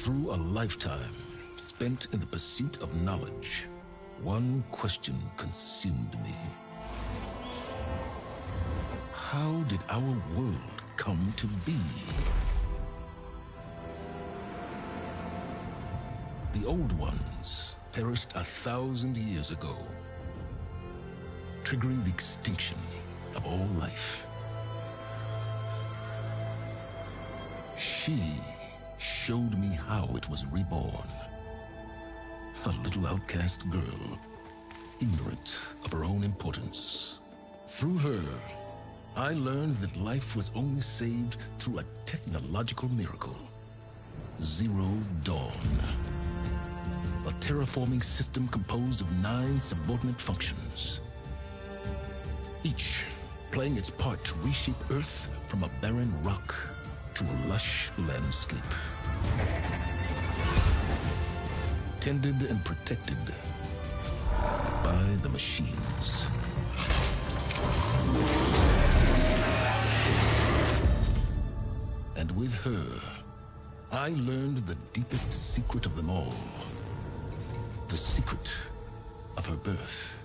Through a lifetime spent in the pursuit of knowledge, one question consumed me. How did our world come to be? The old ones perished 1,000 years ago, triggering the extinction of all life. She showed me how it was reborn. A little outcast girl, ignorant of her own importance. Through her, I learned that life was only saved through a technological miracle. Zero Dawn. A terraforming system composed of 9 subordinate functions, each playing its part to reshape Earth from a barren rock to a lush landscape. Tended and protected by the machines. And with her, I learned the deepest secret of them all. The secret of her birth.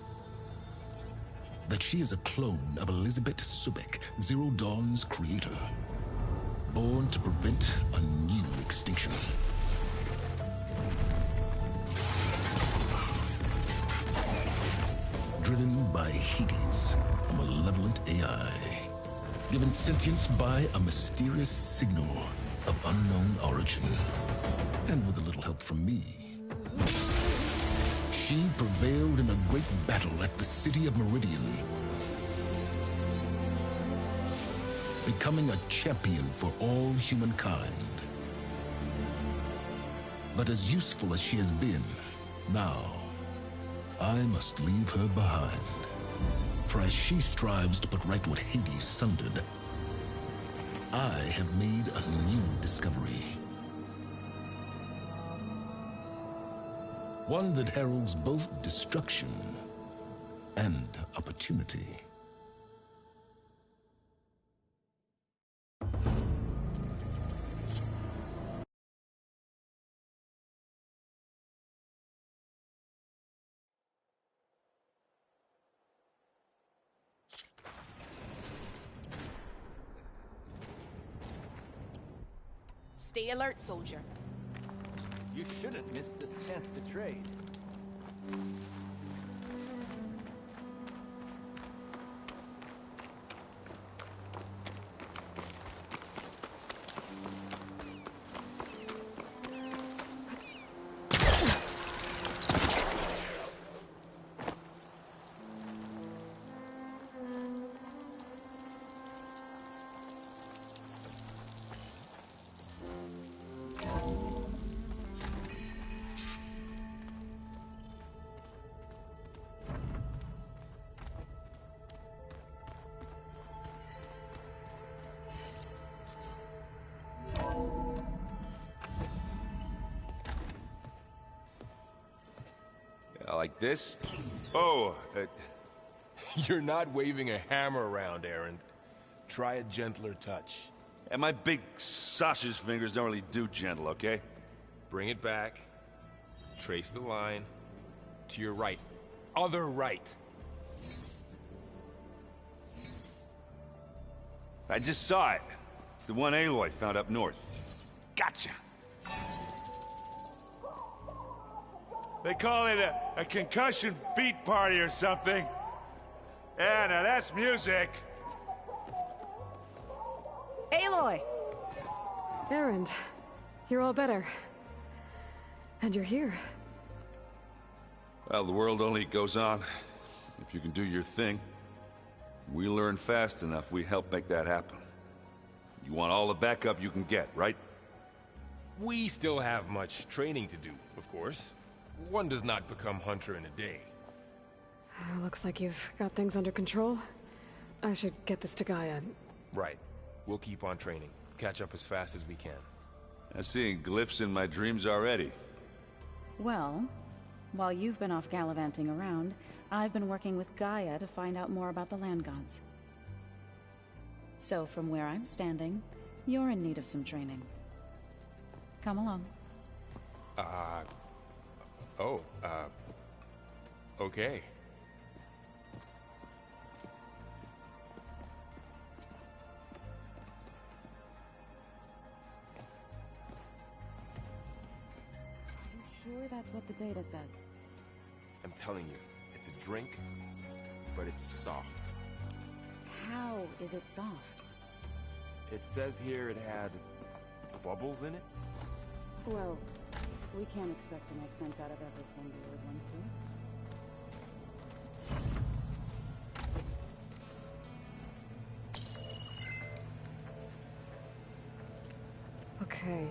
That she is a clone of Elizabeth Subek, Zero Dawn's creator. Born to prevent a new extinction. Driven by Hades, a malevolent AI. Given sentience by a mysterious signal of unknown origin. And with a little help from me, she prevailed in a great battle at the city of Meridian, becoming a champion for all humankind. But as useful as she has been, now, I must leave her behind. For as she strives to put right what Hades sundered, I have made a new discovery. One that heralds both destruction and opportunity. Stay alert, soldier. You shouldn't miss this chance to trade. Like this? Oh, You're not waving a hammer around, Aaron. Try a gentler touch. and my big sausage fingers don't really do gentle, okay? Bring it back. Trace the line. To your right. Other right. I just saw it. It's the one Aloy found up north. Gotcha! They call it a concussion beat party or something. Yeah, now that's music. Aloy! Erend, you're all better. And you're here. Well, the world only goes on if you can do your thing. We learn fast enough, we help make that happen. You want all the backup you can get, right? We still have much training to do, of course. One does not become hunter in a day. Looks like you've got things under control. I should get this to Gaia. Right. We'll keep on training. Catch up as fast as we can. I'm seeing glyphs in my dreams already. Well, while you've been off gallivanting around, I've been working with Gaia to find out more about the land gods. So from where I'm standing, you're in need of some training. Come along. Oh, okay. Sure that's what the data says? I'm telling you, it's a drink, but it's soft. How is it soft? It says here it had bubbles in it? Well, we can't expect to make sense out of everything the word ones do. Okay,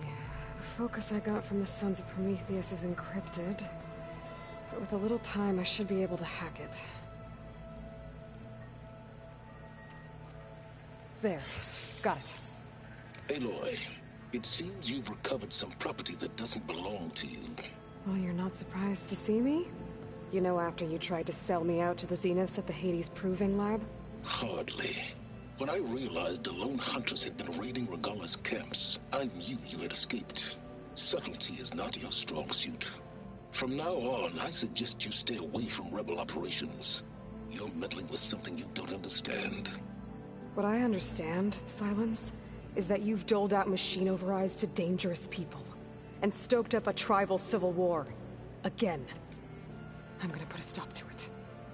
the focus I got from the Sons of Prometheus is encrypted, but with a little time I should be able to hack it. There, got it. Aloy, it seems you've recovered some property that doesn't belong to you. Well, you're not surprised to see me? You know, after you tried to sell me out to the Zeniths at the Hades Proving Lab? Hardly. When I realized the lone huntress had been raiding Regalla's camps, I knew you had escaped. Subtlety is not your strong suit. From now on, I suggest you stay away from rebel operations. You're meddling with something you don't understand. What I understand, Silence, is that you've doled out machine overrides to dangerous people, and stoked up a tribal civil war. Again. I'm gonna put a stop to it.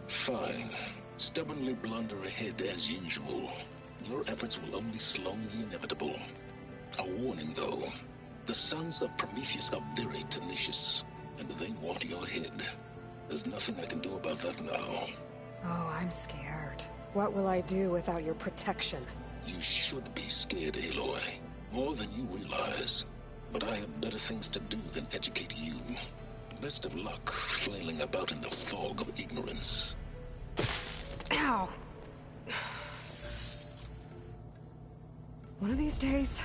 Fine. Stubbornly blunder ahead as usual. Your efforts will only slow the inevitable. A warning, though. The Sons of Prometheus are very tenacious, and they want your head. There's nothing I can do about that now. Oh, I'm scared. What will I do without your protection? You should be scared, Aloy. More than you realize. But I have better things to do than educate you. Best of luck flailing about in the fog of ignorance. Ow! One of these days,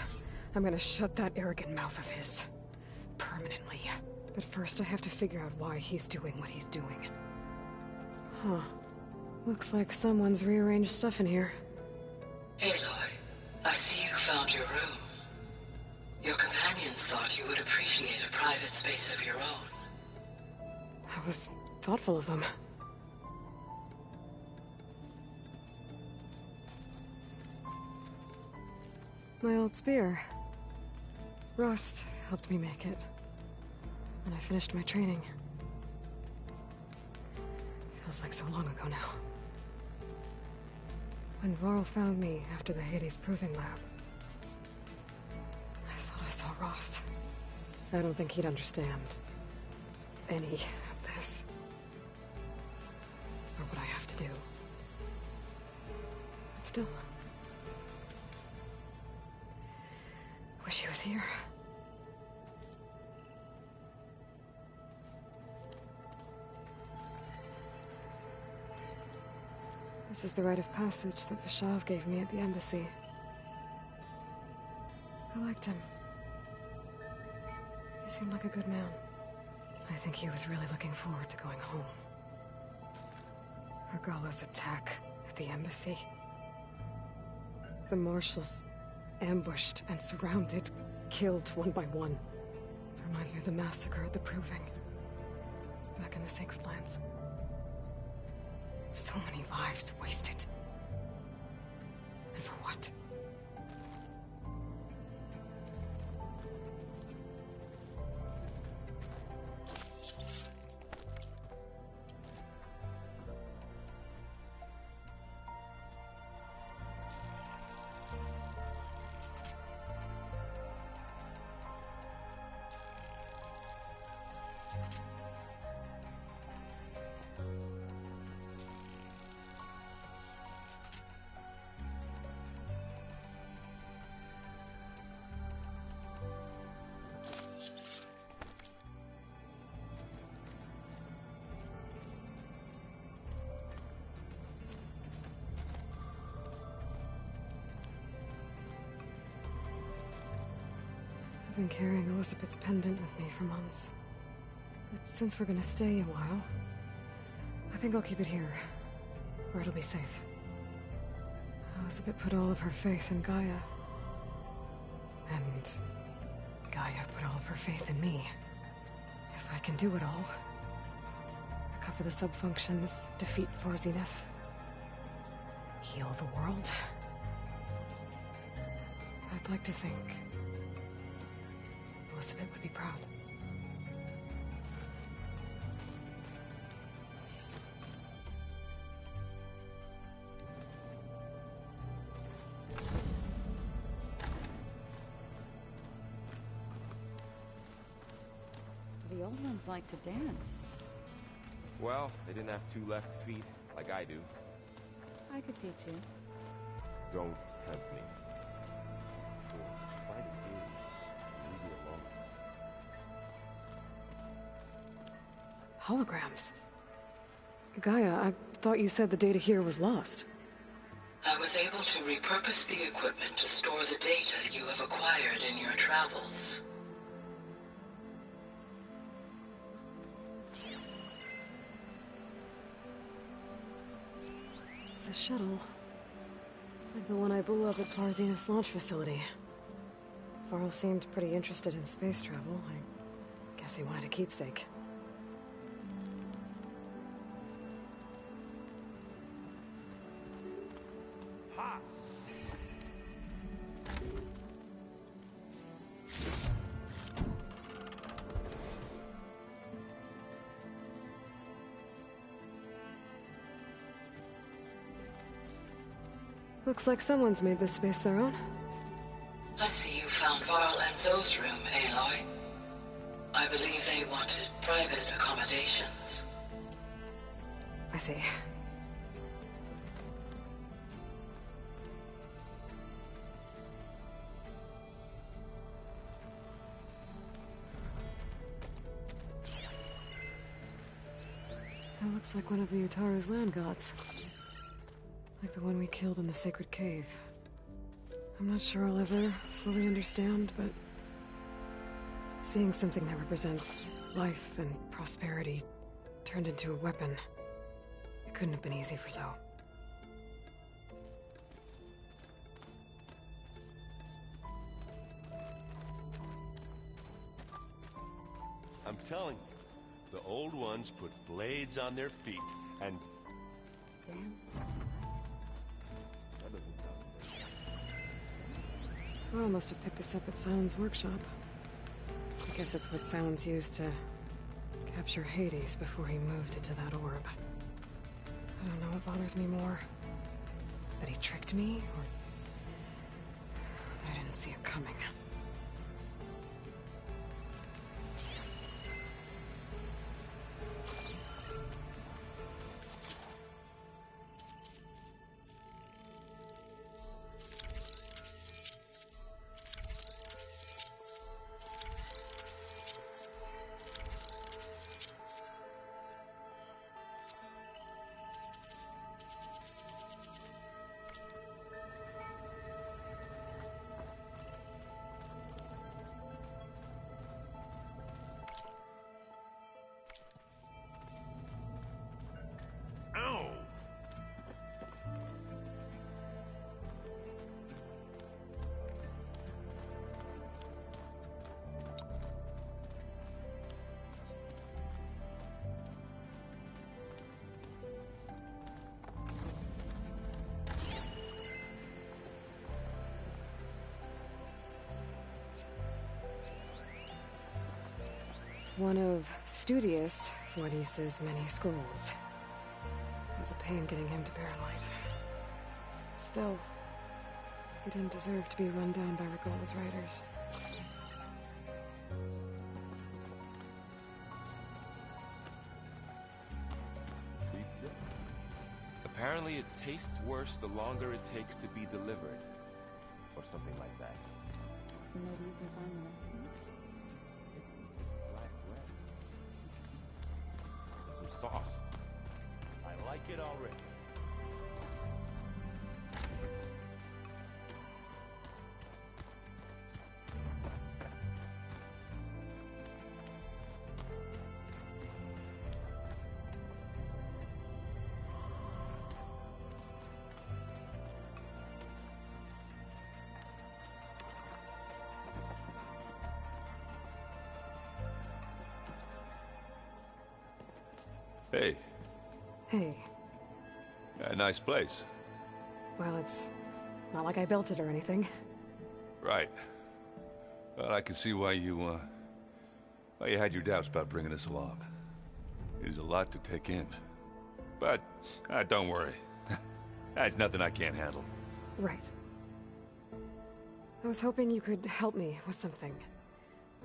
I'm gonna shut that arrogant mouth of his. Permanently. But first I have to figure out why he's doing what he's doing. Huh. Looks like someone's rearranged stuff in here. Aloy, I see you found your room. Your companions thought you would appreciate a private space of your own. That was thoughtful of them. My old spear. Rust helped me make it. When I finished my training. Feels like so long ago now. When Varl found me after the Hades Proving Lab, I thought I saw Rost. I don't think he'd understand any of this. Or what I have to do. But still. Wish he was here. This is the rite of passage that Vishav gave me at the embassy. I liked him. He seemed like a good man. I think he was really looking forward to going home. Regalla's attack at the embassy. The marshals ambushed and surrounded, killed one by one. Reminds me of the massacre at the Proving. Back in the Sacred Lands. So many lives wasted. And for what? I've been carrying Elizabeth's pendant with me for months. But since we're gonna stay a while, I think I'll keep it here, where it'll be safe. Elizabeth put all of her faith in Gaia. And Gaia put all of her faith in me. If I can do it all, recover the subfunctions, defeat Zenith, heal the world, I'd like to think Elizabeth would be proud. The old ones like to dance. Well, they didn't have two left feet, like I do. I could teach you. Don't tempt me. Sure, try to do. Leave me alone. Holograms. Gaia, I thought you said the data here was lost. I was able to repurpose the equipment to store the data you have acquired in your travels. It's a shuttle. Like the one I blew up at Zenith's launch facility. Varl seemed pretty interested in space travel. I guess he wanted a keepsake. Ha! Looks like someone's made this space their own. I see you found Varl and Zoe's room, Aloy. I believe they wanted private accommodations. I see. That looks like one of the Utaru's land gods. Like the one we killed in the sacred cave. I'm not sure I'll ever fully understand, but seeing something that represents life and prosperity turned into a weapon, it couldn't have been easy for Zoe. I'm telling you, the old ones put blades on their feet and... Dance? That doesn't sound good. Varl must have picked this up at Silent's workshop. I guess it's what Silence used to capture Hades before he moved into that orb. I don't know what bothers me more. That he tricked me, or that I didn't see it coming. Ow! One of Studious Fortis's many scrolls. It was a pain getting him to Barrelight. Still, he didn't deserve to be run down by Regola's riders. Pizza? Apparently it tastes worse the longer it takes to be delivered. Or something like that. Maybe you can find the next one? Black bread. And some sauce. I like it already. Hey, Hey. nice place. Well, it's not like I built it or anything. Right. Well, I can see why you had your doubts about bringing us along. It is a lot to take in. But, don't worry. That's nothing I can't handle. Right. I was hoping you could help me with something.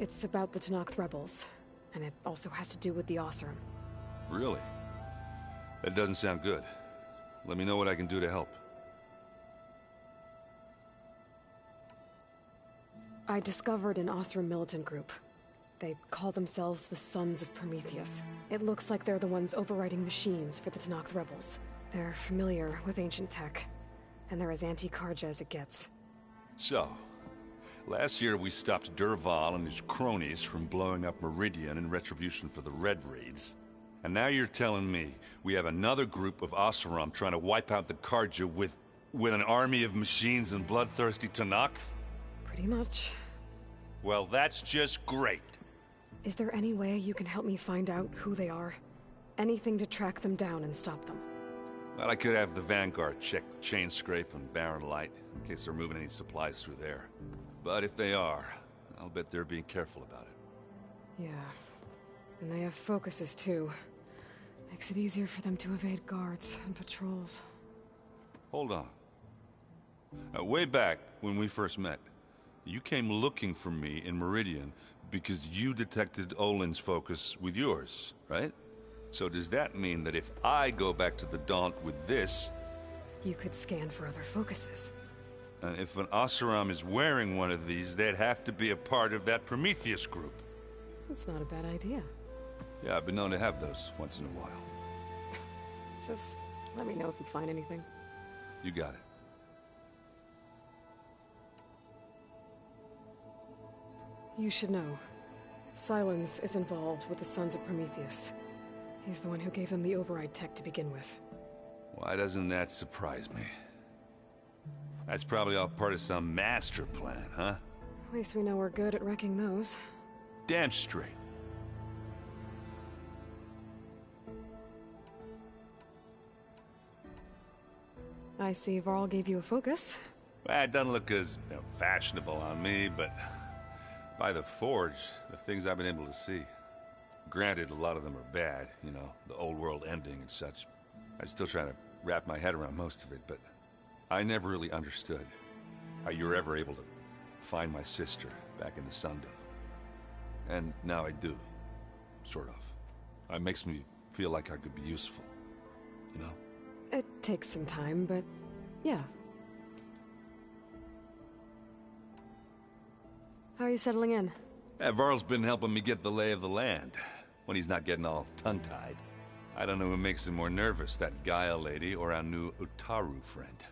It's about the Tenakth rebels, and it also has to do with the Oseram. Really? That doesn't sound good. Let me know what I can do to help. I discovered an Oseram militant group. They call themselves the Sons of Prometheus. It looks like they're the ones overriding machines for the Tenakth rebels. They're familiar with ancient tech, and they're as anti-Karja as it gets. So, last year we stopped Durval and his cronies from blowing up Meridian in retribution for the Red Raids. And now you're telling me we have another group of Oseram trying to wipe out the Karja with an army of machines and bloodthirsty Tenakth? Pretty much. Well, that's just great. Is there any way you can help me find out who they are? Anything to track them down and stop them. Well, I could have the Vanguard check Chain Scrape and Barren Light, in case they're moving any supplies through there. But if they are, I'll bet they're being careful about it. Yeah. And they have focuses, too. Makes it easier for them to evade guards and patrols. Hold on. Way back, when we first met, you came looking for me in Meridian because you detected Olin's focus with yours, right? So does that mean that if I go back to the Daunt with this... You could scan for other focuses. And if an Oseram is wearing one of these, they'd have to be a part of that Prometheus group. That's not a bad idea. Yeah, I've been known to have those once in a while. Just let me know if you find anything. You got it. You should know. Silence is involved with the Sons of Prometheus. He's the one who gave them the override tech to begin with. Why doesn't that surprise me? That's probably all part of some master plan, huh? At least we know we're good at wrecking those. Damn straight. I see Varl gave you a focus. Well, it doesn't look as fashionable on me, but by the Forge, the things I've been able to see. Granted, a lot of them are bad, you know, the old world ending and such. I'm still trying to wrap my head around most of it, but I never really understood how you were ever able to find my sister back in the Sundom. And now I do, sort of. It makes me feel like I could be useful, you know? It takes some time, but yeah. How are you settling in? Varl's been helping me get the lay of the land, when he's not getting all tongue-tied. I don't know who makes him more nervous, that Gaia lady or our new Utaru friend.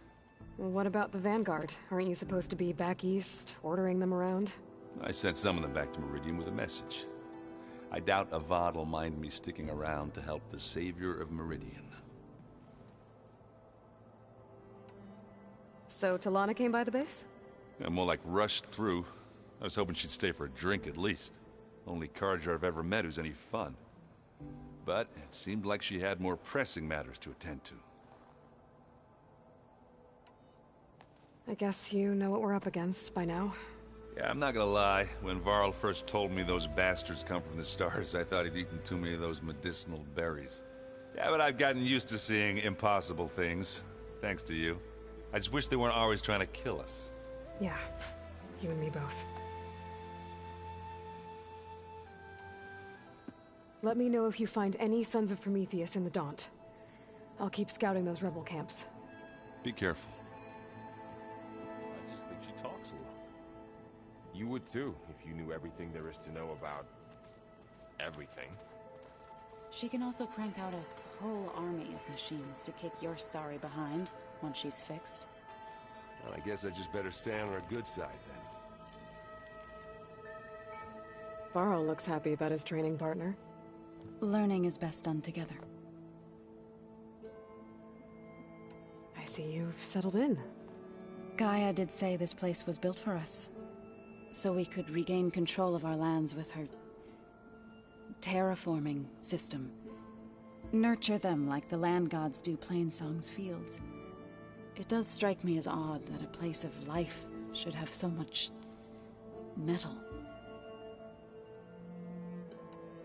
Well, what about the Vanguard? Aren't you supposed to be back east, ordering them around? I sent some of them back to Meridian with a message. I doubt Avad will mind me sticking around to help the savior of Meridian. So Talana came by the base? Yeah, more like rushed through. I was hoping she'd stay for a drink at least. Only Karja I've ever met who's any fun. But it seemed like she had more pressing matters to attend to. I guess you know what we're up against by now. Yeah, I'm not gonna lie. When Varl first told me those bastards come from the stars, I thought he'd eaten too many of those medicinal berries. Yeah, but I've gotten used to seeing impossible things, thanks to you. I just wish they weren't always trying to kill us. Yeah, you and me both. Let me know if you find any Sons of Prometheus in the Daunt. I'll keep scouting those rebel camps. Be careful. I just think she talks a lot. You would too, if you knew everything there is to know about... everything. She can also crank out a whole army of machines to kick your sorry behind once she's fixed. Well, I guess I just better stay on her good side then. Varl looks happy about his training partner. Learning is best done together. I see you've settled in. Gaia did say this place was built for us, so we could regain control of our lands with her terraforming system. Nurture them like the land gods do Plainsong's fields. It does strike me as odd that a place of life should have so much metal.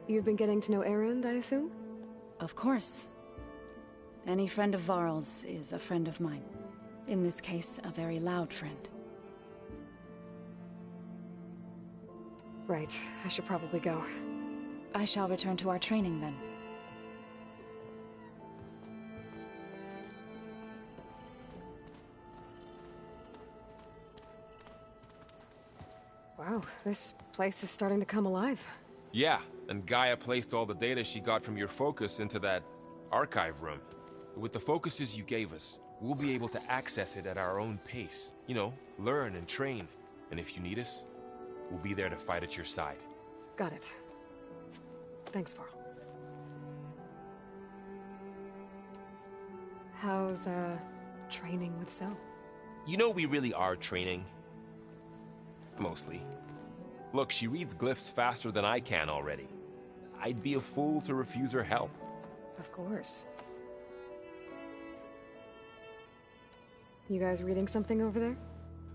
You've been getting to know Erend, I assume? Of course. Any friend of Varl's is a friend of mine. In this case, a very loud friend. Right, I should probably go. I shall return to our training then. Wow, this place is starting to come alive. Yeah, and Gaia placed all the data she got from your focus into that archive room. With the focuses you gave us, we'll be able to access it at our own pace. You know, learn and train. And if you need us, we'll be there to fight at your side. Got it. Thanks, Varl. How's, training with Zoe? You know we really are training. Mostly. Look, she reads glyphs faster than I can already. I'd be a fool to refuse her help. Of course. You guys reading something over there?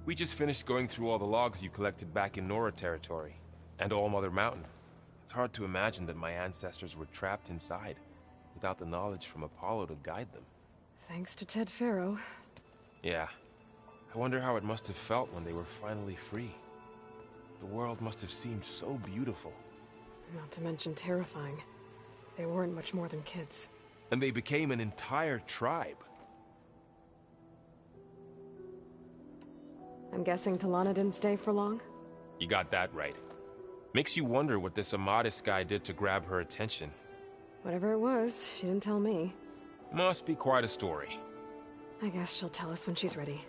We just finished going through all the logs you collected back in Nora territory, and All Mother Mountain. It's hard to imagine that my ancestors were trapped inside, without the knowledge from Apollo to guide them. Thanks to Ted Faro. Yeah. I wonder how it must have felt when they were finally free. The world must have seemed so beautiful. Not to mention terrifying. They weren't much more than kids. And they became an entire tribe. I'm guessing Talana didn't stay for long? You got that right. Makes you wonder what this Amadis guy did to grab her attention. Whatever it was, she didn't tell me. Must be quite a story. I guess she'll tell us when she's ready.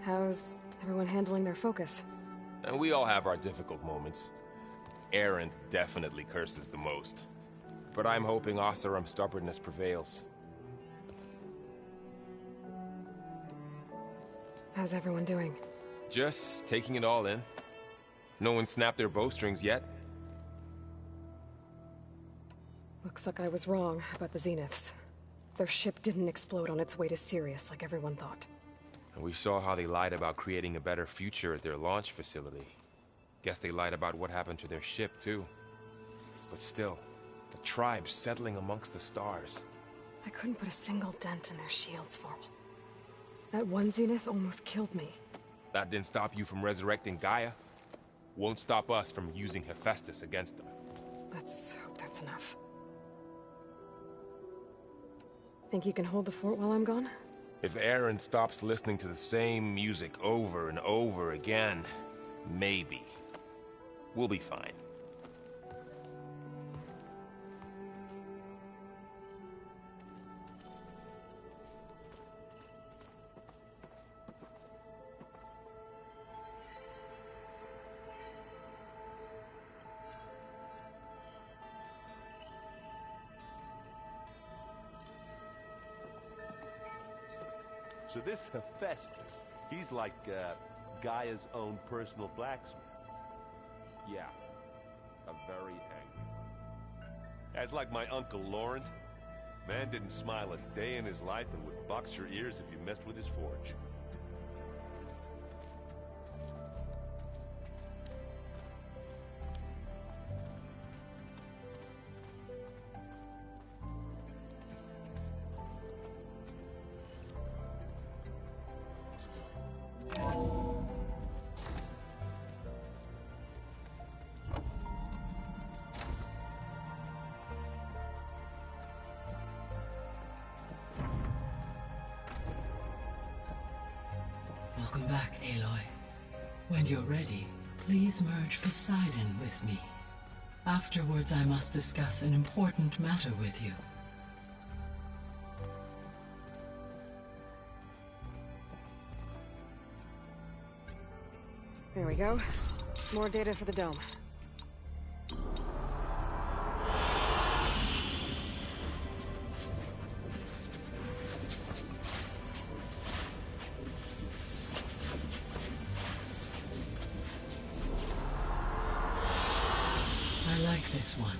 How's everyone handling their focus? And we all have our difficult moments. Erend definitely curses the most. But I'm hoping Oseram's stubbornness prevails. How's everyone doing? Just taking it all in. No one snapped their bowstrings yet. Looks like I was wrong about the Zeniths. Their ship didn't explode on its way to Sirius like everyone thought. And we saw how they lied about creating a better future at their launch facility. Guess they lied about what happened to their ship, too. But still, the tribe settling amongst the stars. I couldn't put a single dent in their shields, Varl. That one Zenith almost killed me. That didn't stop you from resurrecting Gaia. Won't stop us from using Hephaestus against them. Let's hope that's enough. Think you can hold the fort while I'm gone? If Erend stops listening to the same music over and over again, maybe. We'll be fine. So this Hephaestus, he's like, Gaia's own personal blacksmith. Yeah, a very angry one. As like my Uncle Laurent. Man didn't smile a day in his life and would box your ears if you messed with his forge. Welcome back, Aloy. When you're ready, please merge Poseidon with me. Afterwards, I must discuss an important matter with you. There we go. More data for the dome. I like this one.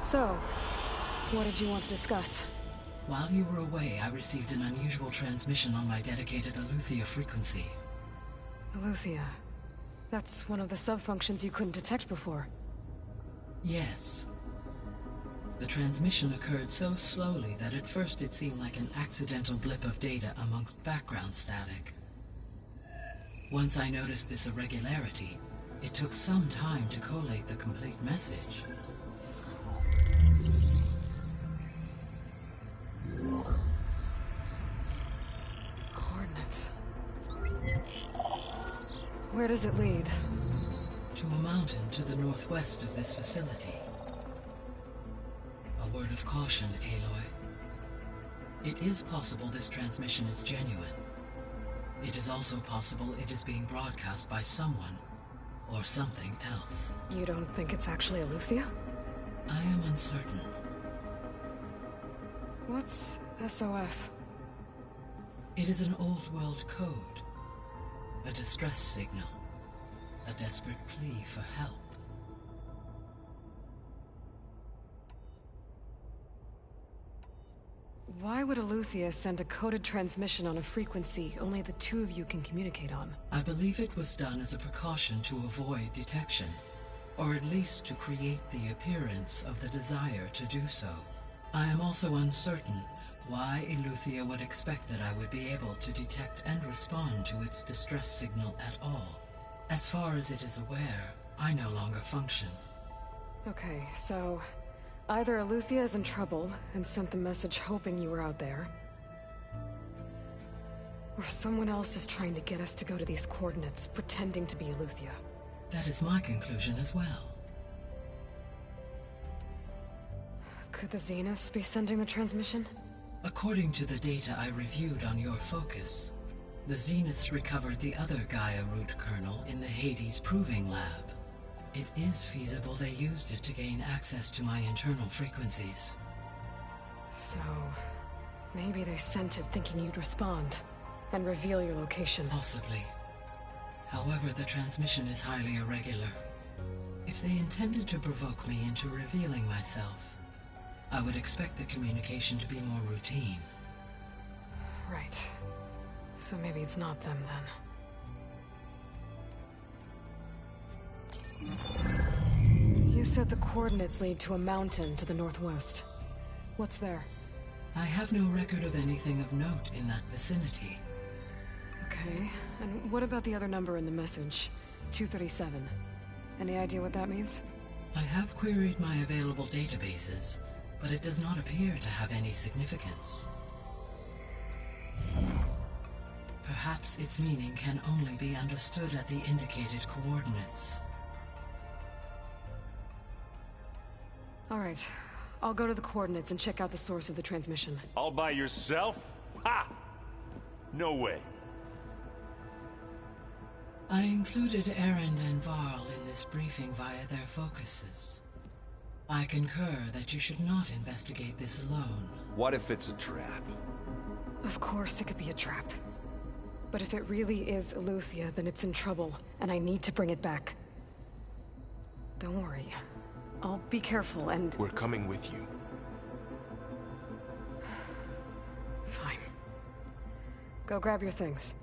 So, what did you want to discuss? While you were away, I received an unusual transmission on my dedicated Aletheia frequency. Aletheia. That's one of the sub-functions you couldn't detect before. Yes. The transmission occurred so slowly that at first it seemed like an accidental blip of data amongst background static. Once I noticed this irregularity, it took some time to collate the complete message. Coordinates. Where does it lead? To a mountain to the northwest of this facility. A word of caution, Aloy. It is possible this transmission is genuine. It is also possible it is being broadcast by someone or something else. You don't think it's actually Aletheia? I am uncertain. What's SOS? It is an old world code. A distress signal. A desperate plea for help. Why would Aletheia send a coded transmission on a frequency only the two of you can communicate on? I believe it was done as a precaution to avoid detection, or at least to create the appearance of the desire to do so. I am also uncertain why Aletheia would expect that I would be able to detect and respond to its distress signal at all. As far as it is aware, I no longer function. Okay, so either Aletheia is in trouble and sent the message hoping you were out there, or someone else is trying to get us to go to these coordinates, pretending to be Aletheia. That is my conclusion as well. Could the Zeniths be sending the transmission? According to the data I reviewed on your focus, the Zeniths recovered the other Gaia root kernel in the Hades Proving Lab. It is feasible they used it to gain access to my internal frequencies. So, maybe they sent it thinking you'd respond and reveal your location. Possibly. However, the transmission is highly irregular. If they intended to provoke me into revealing myself, I would expect the communication to be more routine. Right. So maybe it's not them then. You said the coordinates lead to a mountain to the northwest. What's there? I have no record of anything of note in that vicinity. Okay, and what about the other number in the message? 237. Any idea what that means? I have queried my available databases, but it does not appear to have any significance. Perhaps its meaning can only be understood at the indicated coordinates. All right, I'll go to the coordinates and check out the source of the transmission. All by yourself? Ha! No way. I included Erend and Varl in this briefing via their focuses. I concur that you should not investigate this alone. What if it's a trap? Of course it could be a trap. But if it really is Aletheia, then it's in trouble, and I need to bring it back. Don't worry. I'll be careful and... We're coming with you. Fine. Go grab your things.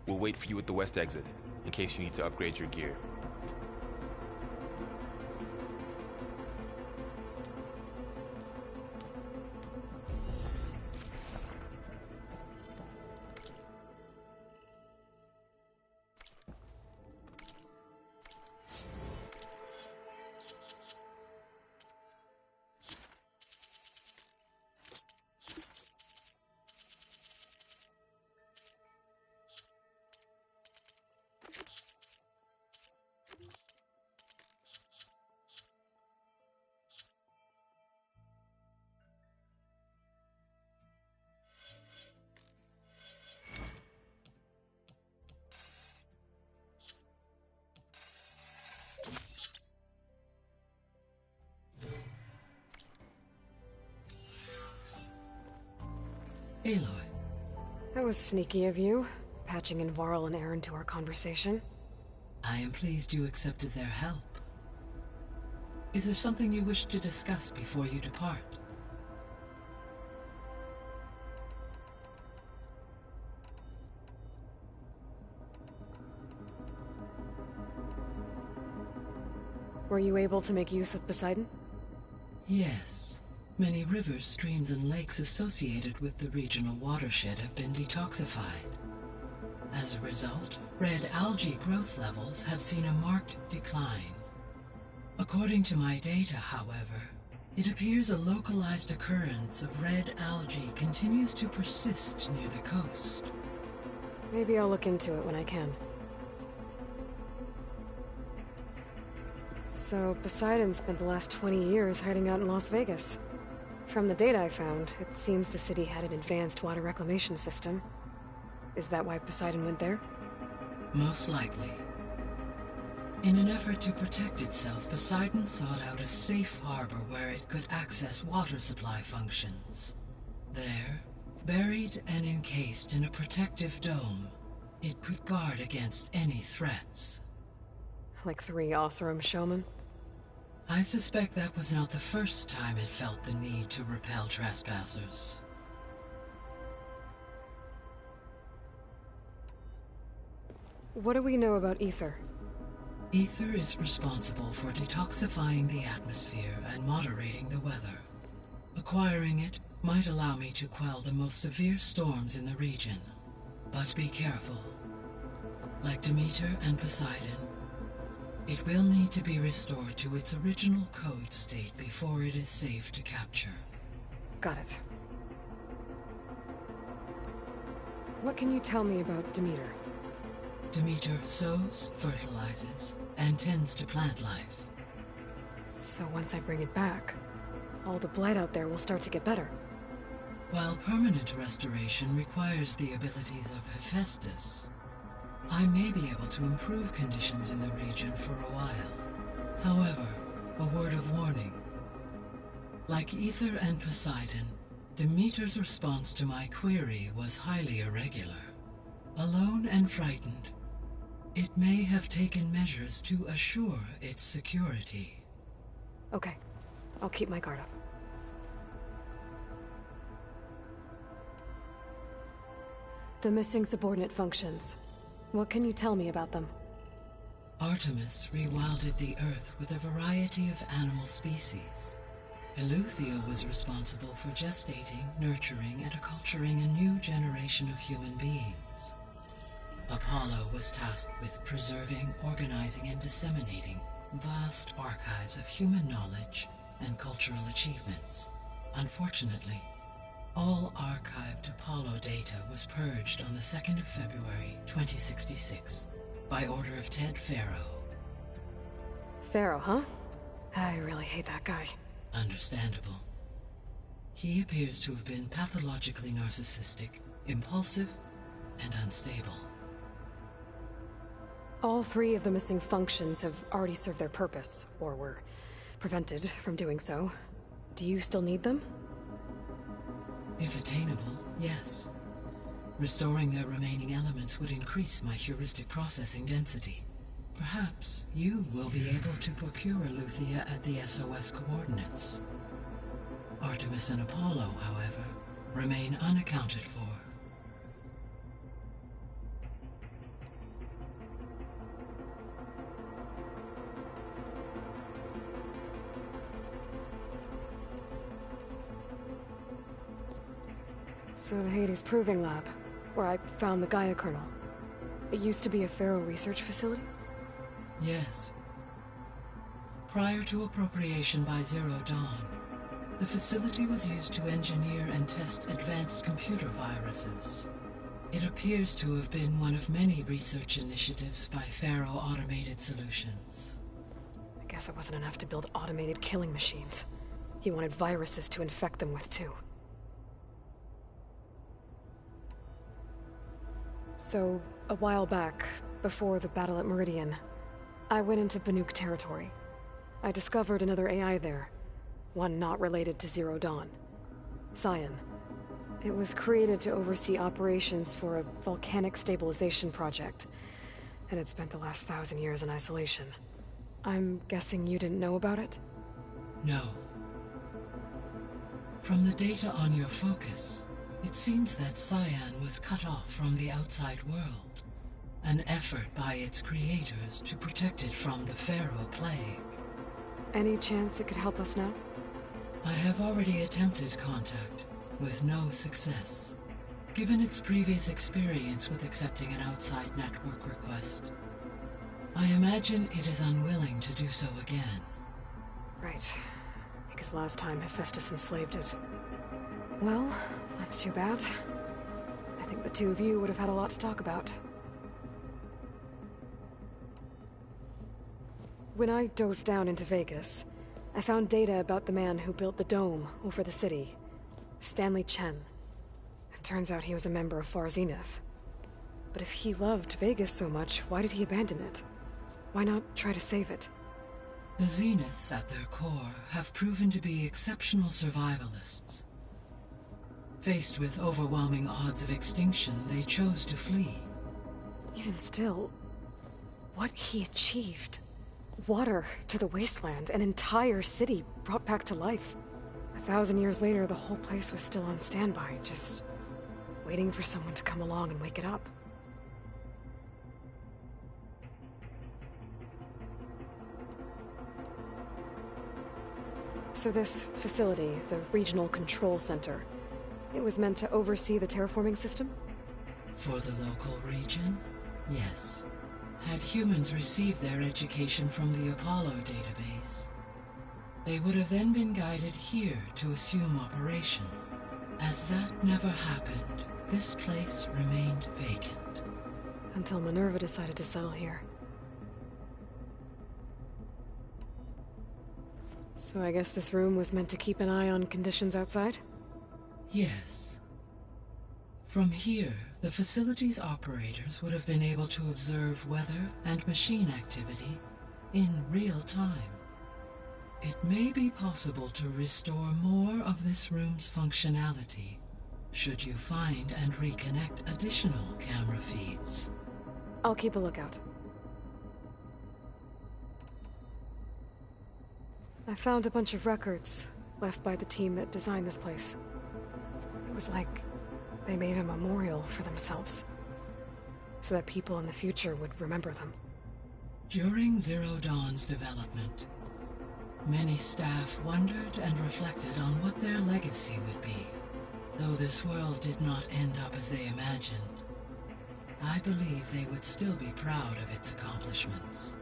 We'll wait for you at the west exit, in case you need to upgrade your gear. Aloy. That was sneaky of you, patching in Varl and Aaron to our conversation. I am pleased you accepted their help. Is there something you wish to discuss before you depart? Were you able to make use of Poseidon? Yes. Many rivers, streams, and lakes associated with the regional watershed have been detoxified. As a result, red algae growth levels have seen a marked decline. According to my data, however, it appears a localized occurrence of red algae continues to persist near the coast. Maybe I'll look into it when I can. So, Poseidon spent the last 20 years hiding out in Las Vegas. From the data I found, it seems the city had an advanced water reclamation system. Is that why Poseidon went there? Most likely. In an effort to protect itself, Poseidon sought out a safe harbor where it could access water supply functions. There, buried and encased in a protective dome, it could guard against any threats. Like 3 Oseram showmen? I suspect that was not the first time it felt the need to repel trespassers. What do we know about Ether? Ether is responsible for detoxifying the atmosphere and moderating the weather. Acquiring it might allow me to quell the most severe storms in the region. But be careful. Like Demeter and Poseidon, it will need to be restored to its original code state before it is safe to capture. Got it. What can you tell me about Demeter? Demeter sows, fertilizes, and tends to plant life. So once I bring it back, all the blight out there will start to get better. While permanent restoration requires the abilities of Hephaestus, I may be able to improve conditions in the region for a while. However, a word of warning. Like Ether and Poseidon, Demeter's response to my query was highly irregular. Alone and frightened, it may have taken measures to assure its security. Okay, I'll keep my guard up. The missing subordinate functions. What can you tell me about them? Artemis rewilded the Earth with a variety of animal species. Eleuthia was responsible for gestating, nurturing, and acculturating a new generation of human beings. Apollo was tasked with preserving, organizing, and disseminating vast archives of human knowledge and cultural achievements. Unfortunately, all archived Apollo data was purged on the 2nd of February, 2066, by order of Ted Faro. Pharaoh, huh? I really hate that guy. Understandable. He appears to have been pathologically narcissistic, impulsive, and unstable. All 3 of the missing functions have already served their purpose, or were prevented from doing so. Do you still need them? If attainable, yes. Restoring their remaining elements would increase my heuristic processing density. Perhaps you will be able to procure Eleuthia at the SOS coordinates. Artemis and Apollo, however, remain unaccounted for. So the Hades Proving Lab, where I found the Gaia kernel. It used to be a Pharaoh research facility? Yes. Prior to appropriation by Zero Dawn, the facility was used to engineer and test advanced computer viruses. It appears to have been one of many research initiatives by Pharaoh Automated Solutions. I guess it wasn't enough to build automated killing machines. He wanted viruses to infect them with, too. So, a while back, before the battle at Meridian, I went into Banuk territory. I discovered another AI there, one not related to Zero Dawn. Cyan. It was created to oversee operations for a volcanic stabilization project, and it spent the last 1,000 years in isolation. I'm guessing you didn't know about it? No. From the data on your focus, it seems that Cyan was cut off from the outside world. An effort by its creators to protect it from the Pharaoh Plague. Any chance it could help us now? I have already attempted contact, with no success. Given its previous experience with accepting an outside network request, I imagine it is unwilling to do so again. Right. Because last time Hephaestus enslaved it. Well, that's too bad. I think the two of you would have had a lot to talk about. When I dove down into Vegas, I found data about the man who built the dome over the city. Stanley Chen. It turns out he was a member of Far Zenith. But if he loved Vegas so much, why did he abandon it? Why not try to save it? The Zeniths at their core have proven to be exceptional survivalists. Faced with overwhelming odds of extinction, they chose to flee. Even still, what he achieved. Water to the wasteland, an entire city brought back to life. 1,000 years later, the whole place was still on standby, just waiting for someone to come along and wake it up. So this facility, the Regional Control Center, it was meant to oversee the terraforming system? For the local region, yes. Had humans received their education from the Apollo database, they would have then been guided here to assume operation. As that never happened, this place remained vacant. Until Minerva decided to settle here. So I guess this room was meant to keep an eye on conditions outside? Yes. From here, the facility's operators would have been able to observe weather and machine activity in real time. It may be possible to restore more of this room's functionality, should you find and reconnect additional camera feeds. I'll keep a lookout. I found a bunch of records left by the team that designed this place. It was like they made a memorial for themselves, so that people in the future would remember them. During Zero Dawn's development, many staff wondered and reflected on what their legacy would be. Though this world did not end up as they imagined, I believe they would still be proud of its accomplishments,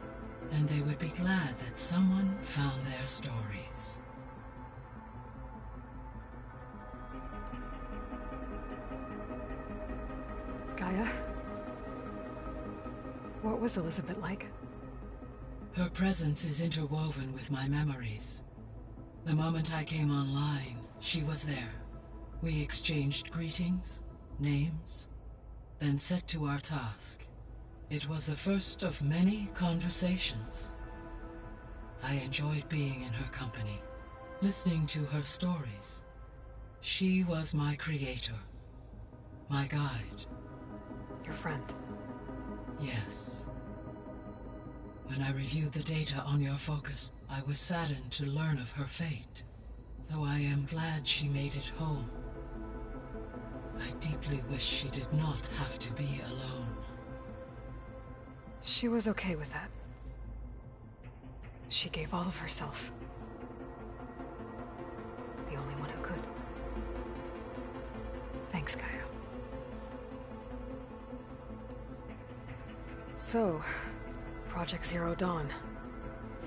and they would be glad that someone found their stories. Gaia? What was Elizabeth like? Her presence is interwoven with my memories. The moment I came online, she was there. We exchanged greetings, names, then set to our task. It was the first of many conversations. I enjoyed being in her company, listening to her stories. She was my creator, my guide. Your friend. Yes. When I reviewed the data on your focus, I was saddened to learn of her fate, though I am glad she made it home. I deeply wish she did not have to be alone. She was okay with that. She gave all of herself. The only one who could. Thanks, Gaia. So, Project Zero Dawn.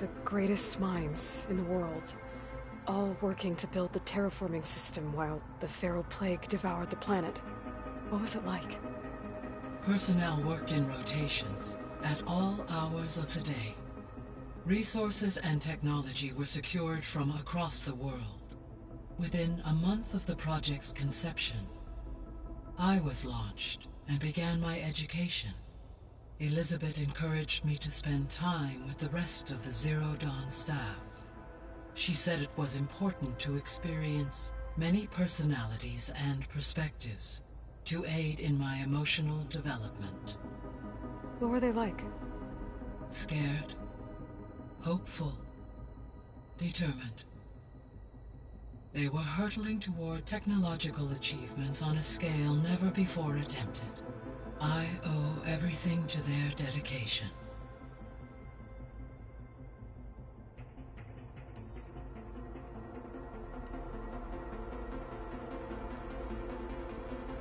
The greatest minds in the world, all working to build the terraforming system while the Pharaoh Plague devoured the planet. What was it like? Personnel worked in rotations, at all hours of the day. Resources and technology were secured from across the world. Within a month of the project's conception, I was launched and began my education. Elizabeth encouraged me to spend time with the rest of the Zero Dawn staff. She said it was important to experience many personalities and perspectives to aid in my emotional development. What were they like? Scared, hopeful, determined. They were hurtling toward technological achievements on a scale never before attempted. I owe everything to their dedication.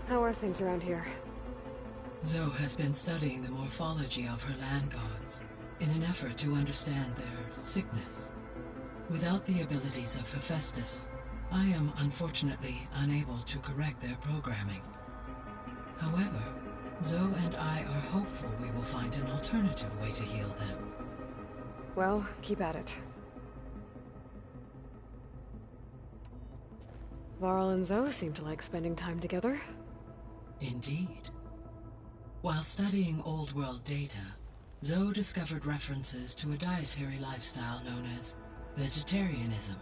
How are things around here? Zoe has been studying the morphology of her land gods in an effort to understand their sickness. Without the abilities of Hephaestus, I am unfortunately unable to correct their programming. However, Zoe and I are hopeful we will find an alternative way to heal them. Well, keep at it. Varl and Zoe seem to like spending time together. Indeed. While studying Old World data, Zoe discovered references to a dietary lifestyle known as vegetarianism.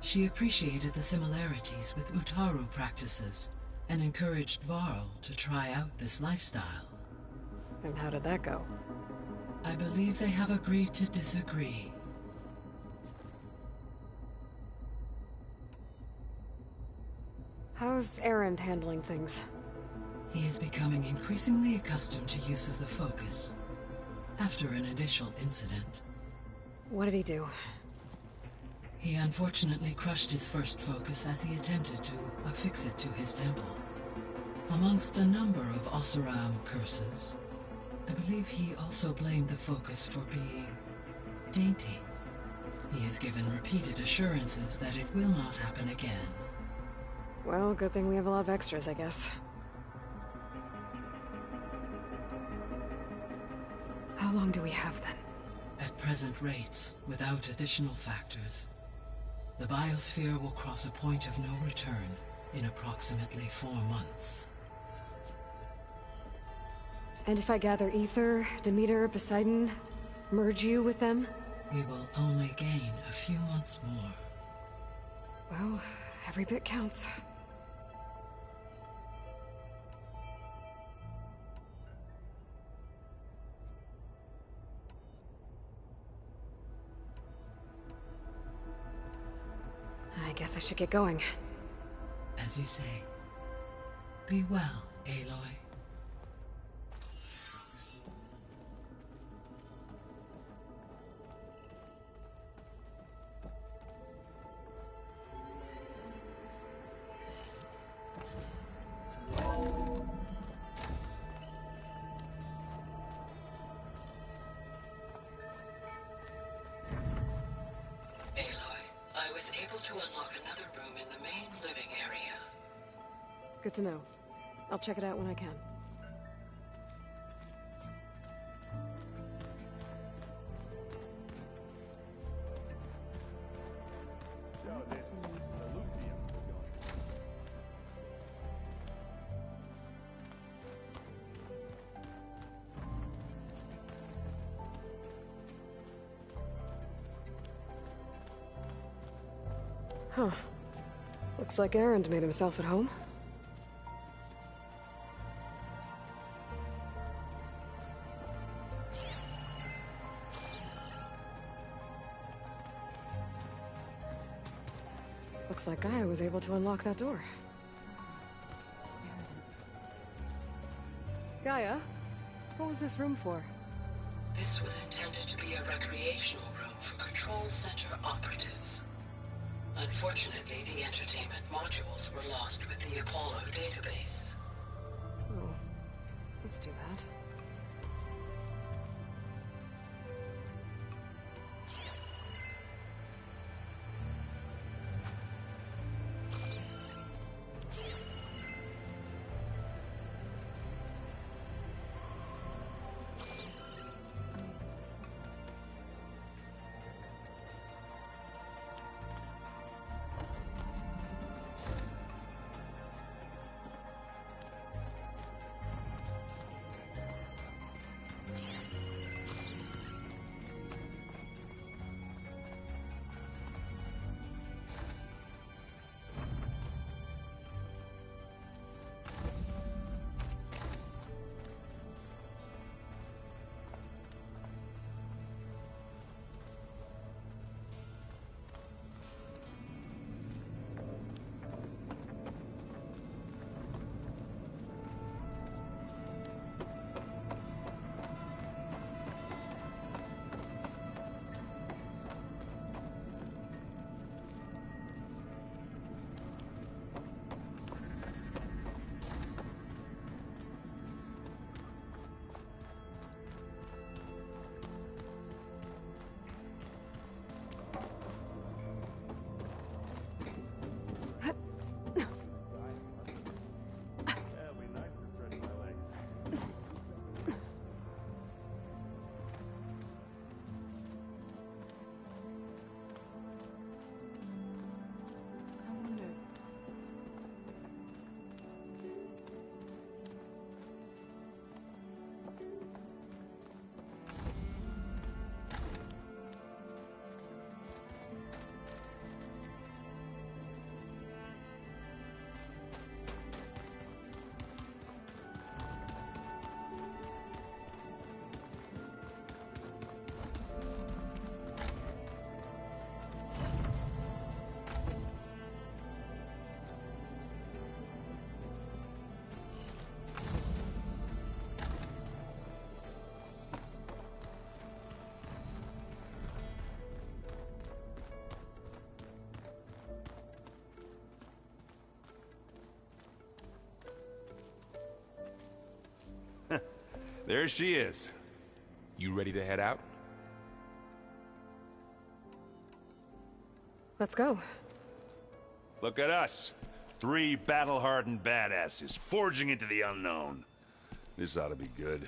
She appreciated the similarities with Utaru practices and encouraged Varl to try out this lifestyle. And how did that go? I believe they have agreed to disagree. How's Erend handling things? He is becoming increasingly accustomed to use of the focus after an initial incident. What did he do? He unfortunately crushed his first focus as he attempted to affix it to his temple. Amongst a number of Oseram curses, I believe he also blamed the focus for being dainty. He has given repeated assurances that it will not happen again. Well, good thing we have a lot of extras, I guess. How long do we have, then? At present rates, without additional factors, the biosphere will cross a point of no return in approximately 4 months. And if I gather Ether, Demeter, Poseidon, merge you with them? We will only gain a few months more. Well, every bit counts. I guess I should get going. As you say, be well, Aloy. I was able to unlock another room in the main living area. Good to know. I'll check it out when I can. Huh. Looks like Erend made himself at home. Looks like Gaia was able to unlock that door. Gaia? What was this room for? This was intended to be a recreational room for Control Center operatives. Unfortunately, the entertainment modules were lost with the Apollo database. Oh, that's too bad. There she is. You ready to head out? Let's go. Look at us. 3 battle-hardened badasses forging into the unknown. This ought to be good.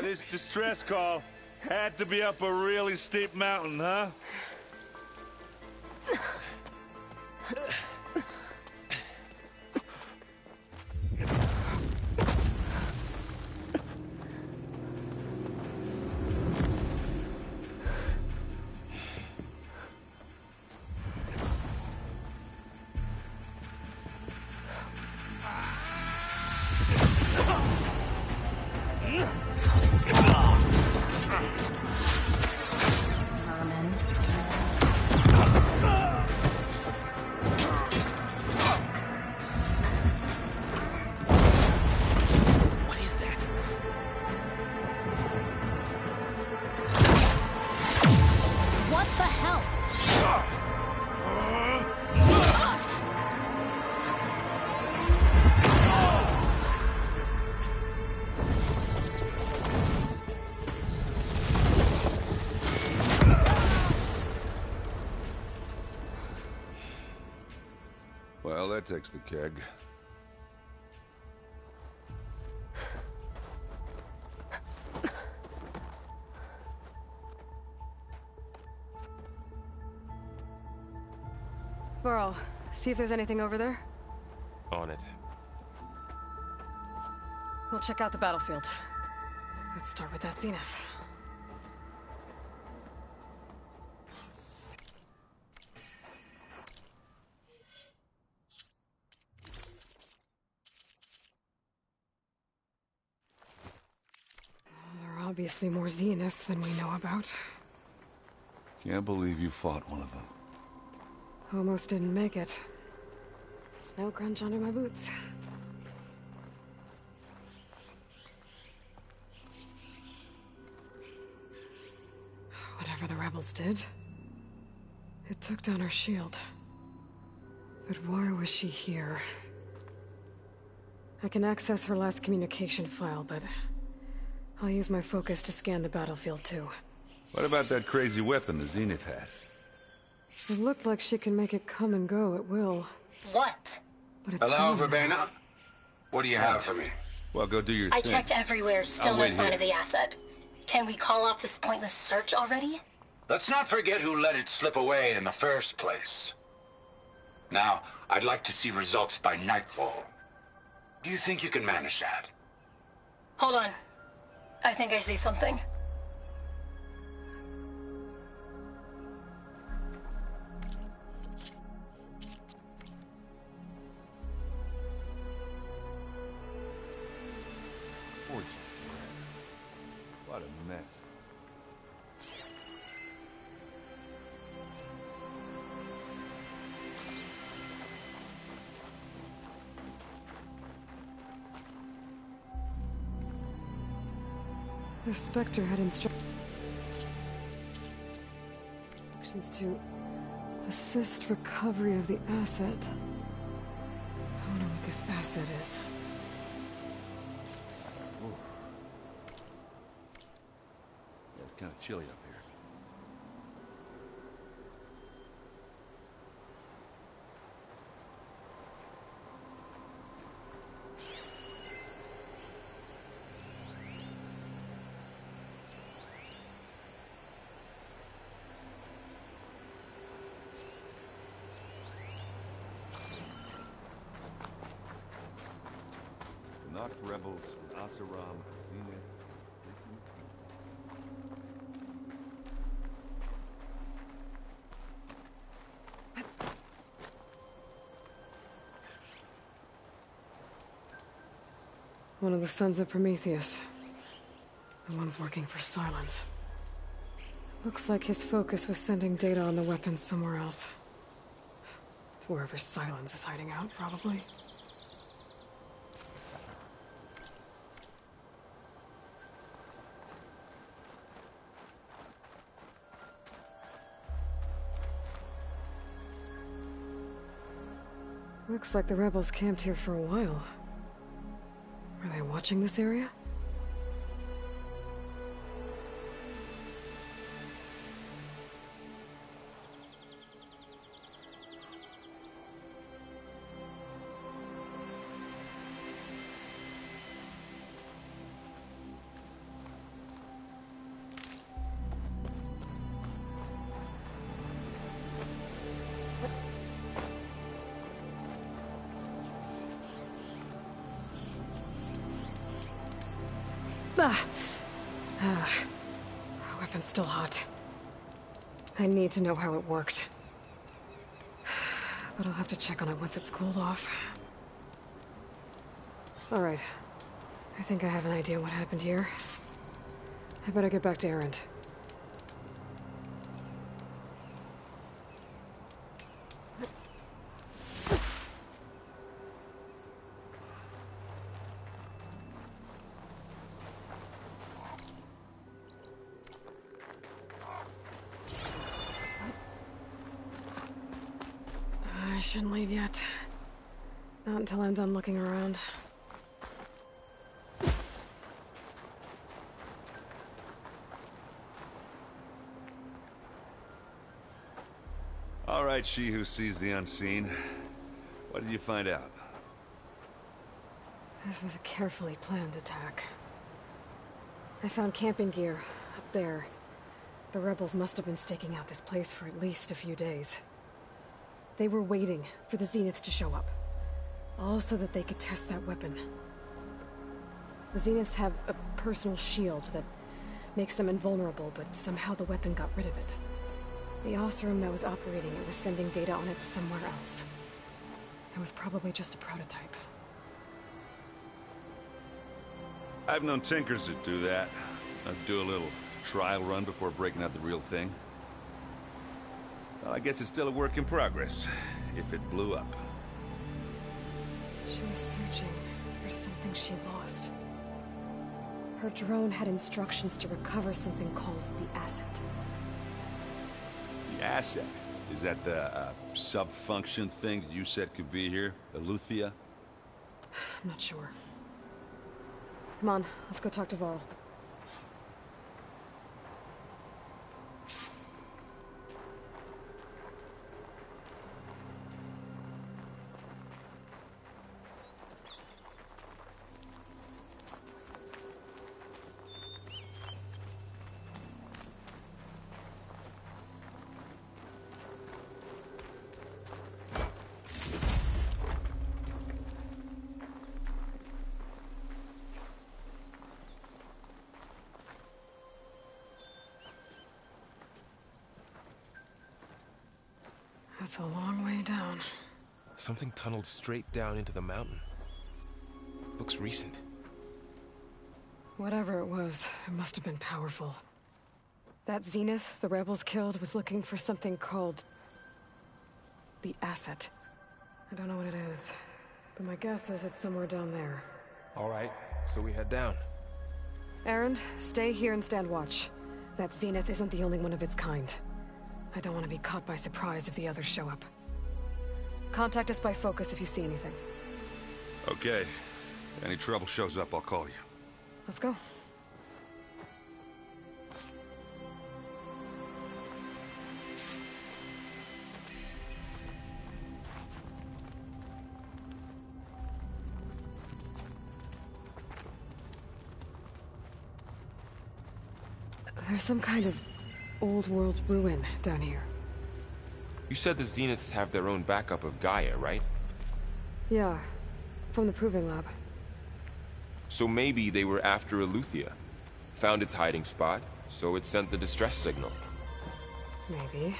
This distress call had to be up a really steep mountain, huh? What the hell? Well, that takes the keg. Burrow, see if there's anything over there. On it. We'll check out the battlefield. Let's start with that zenith. There are obviously more zeniths than we know about. Can't believe you fought one of them. Almost didn't make it. Snow crunch under my boots. Whatever the rebels did, it took down our shield. But why was she here? I can access her last communication file, but I'll use my focus to scan the battlefield too. What about that crazy weapon the Zenith had? It looked like she can make it come and go at will. What? But it's Hello, gone. Verbena? What do you have for me? Well, go do your I thing. checked everywhere, still I'll no wait sign here. of the asset. Can we call off this pointless search already? Let's not forget who let it slip away in the first place. Now, I'd like to see results by nightfall. Do you think you can manage that? Hold on. I think I see something. What a mess. The Spectre had instructions to assist recovery of the asset. I wonder what this asset is. Yeah, it's kind of chilly up here. The Noct rebels with Asaram, Zenith. One of the sons of Prometheus. The ones working for Silence. Looks like his focus was sending data on the weapons somewhere else. To wherever Silence is hiding out, probably. Looks like the rebels camped here for a while. Are they watching this area? Weapon's still hot. I need to know how it worked. But I'll have to check on it once it's cooled off. Alright. I think I have an idea what happened here. I better get back to Erend. I shouldn't leave yet. Not until I'm done looking around. All right, she who sees the unseen. What did you find out? This was a carefully planned attack. I found camping gear up there. The rebels must have been staking out this place for at least a few days. They were waiting for the Zeniths to show up. All so that they could test that weapon. The Zeniths have a personal shield that makes them invulnerable, but somehow the weapon got rid of it. The Oseram that was operating it was sending data on it somewhere else. It was probably just a prototype. I've known tinkers that do that. I'd do a little trial run before breaking out the real thing. Well, I guess it's still a work in progress, if it blew up. She was searching for something she lost. Her drone had instructions to recover something called the asset. The asset? Is that the sub-function thing that you said could be here? Eleuthia? I'm not sure. Come on, let's go talk to Varl. That's a long way down. Something tunneled straight down into the mountain. Looks recent. Whatever it was, it must have been powerful. That Zenith the rebels killed was looking for something called the asset. I don't know what it is, but my guess is it's somewhere down there. All right, so we head down. Erend, stay here and stand watch. That Zenith isn't the only one of its kind. I don't want to be caught by surprise if the others show up. Contact us by focus if you see anything. Okay. Any trouble shows up, I'll call you. Let's go. There's some kind of old-world ruin down here. You said the Zeniths have their own backup of Gaia, right? Yeah, from the Proving Lab. So maybe they were after Eleuthia. Found its hiding spot, so it sent the distress signal. Maybe.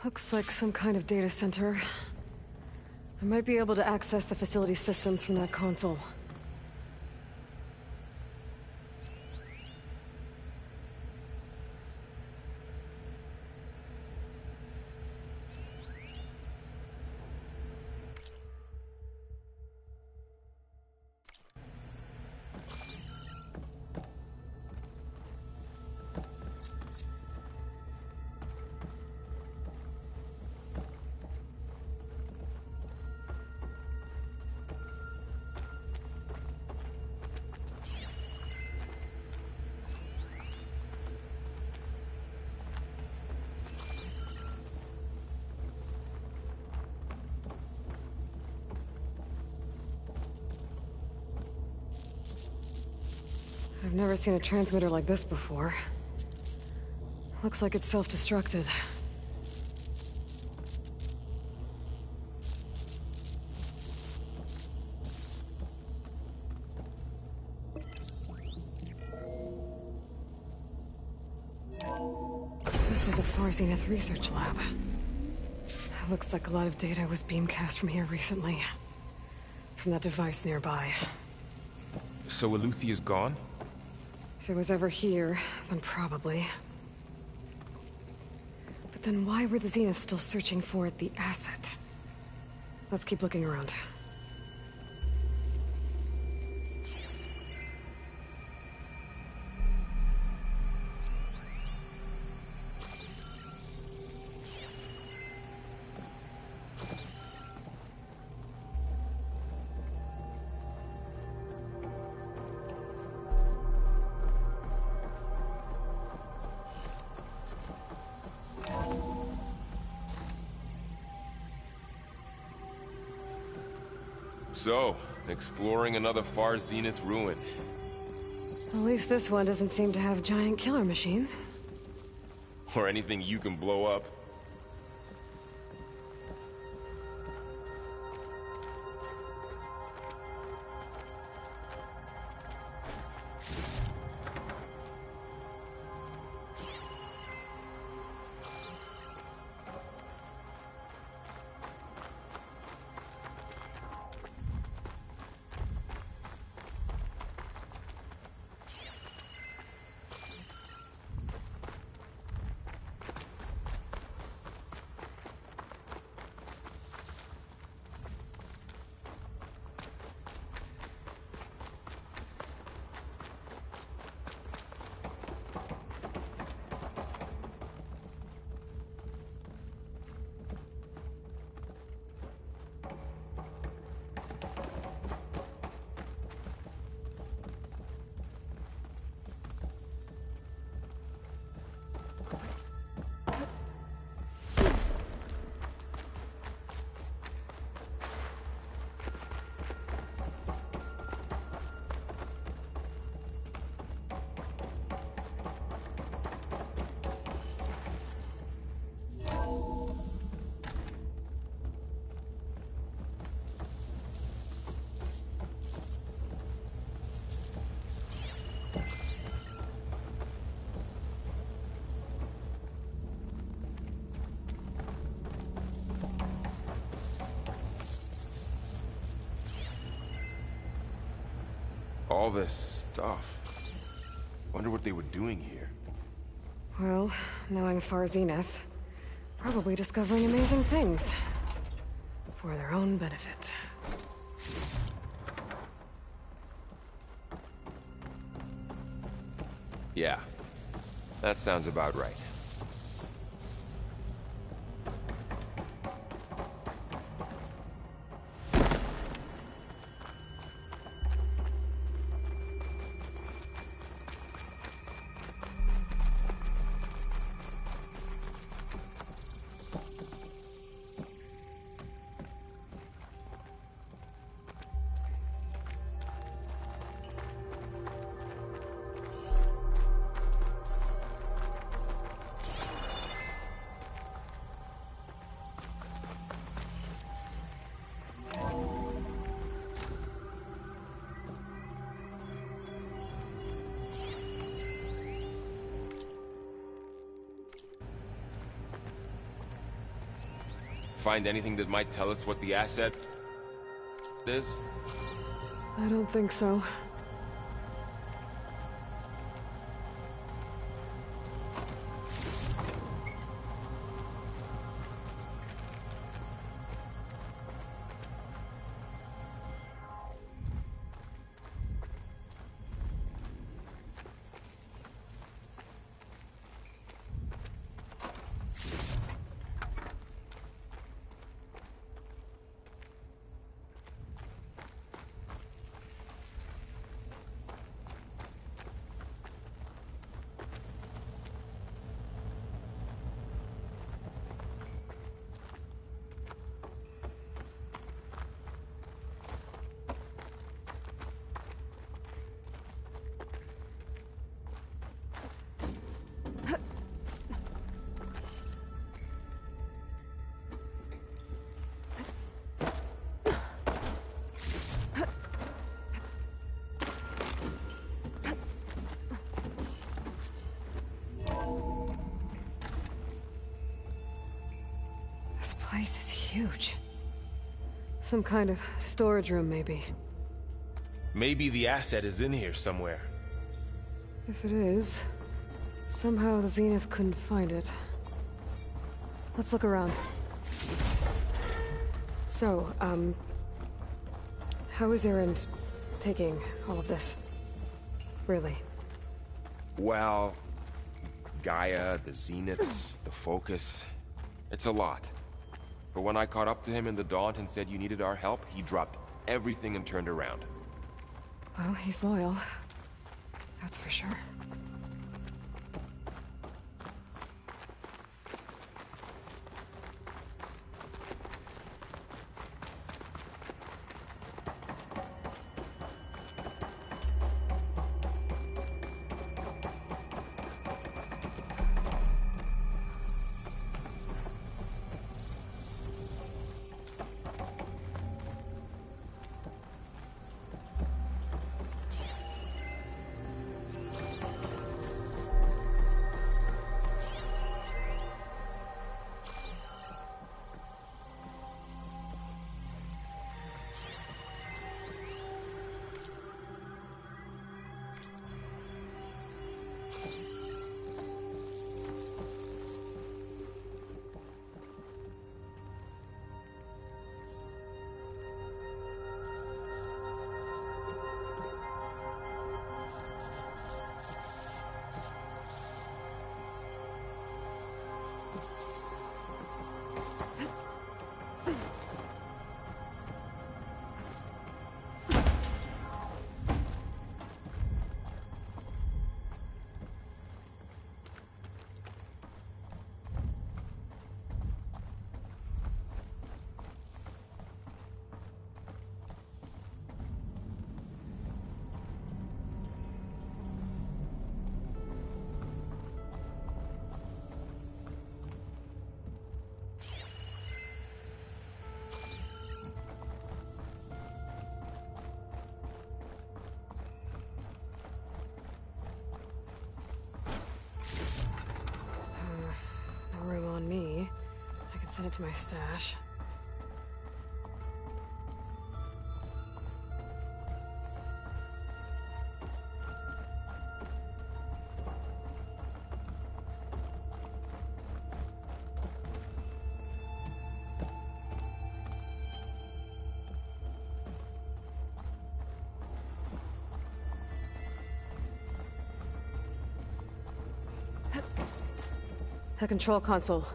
Looks like some kind of data center. I might be able to access the facility systems from that console. I've never seen a transmitter like this before. Looks like it's self-destructed. This was a Far Zenith research lab. Looks like a lot of data was beamcast from here recently. From that device nearby. So Eluthia's gone? If it was ever here, then probably. But then why were the Zeniths still searching for the asset? Let's keep looking around. So, exploring another Far Zenith ruin. At least this one doesn't seem to have giant killer machines. Or anything you can blow up. All this stuff. Wonder what they were doing here. Well, knowing Far Zenith, probably discovering amazing things. For their own benefit. Yeah, that sounds about right. Find anything that might tell us what the asset is? I don't think so. place is huge. Some kind of storage room, maybe. Maybe the asset is in here somewhere. If it is, somehow the Zenith couldn't find it. Let's look around. So, how is Erend taking all of this? Really? Well, Gaia, the Zeniths, the Focus. It's a lot. But when I caught up to him in the Daunt and said you needed our help, he dropped everything and turned around. Well, he's loyal. That's for sure. No room on me. I can send it to my stash. A control console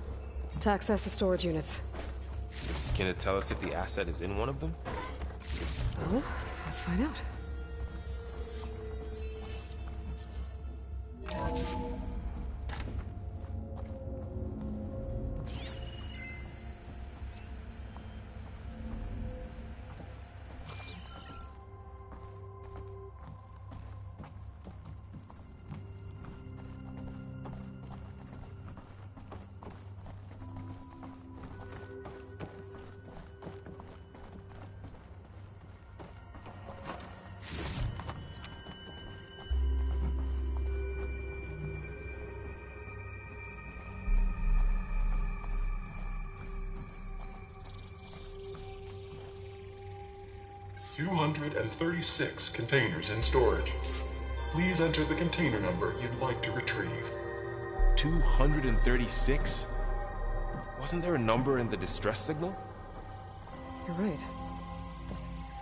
to access the storage units. Can it tell us if the asset is in one of them? Oh, let's find out. $236 containers in storage. Please enter the container number you'd like to retrieve. 236? Wasn't there a number in the distress signal? You're right.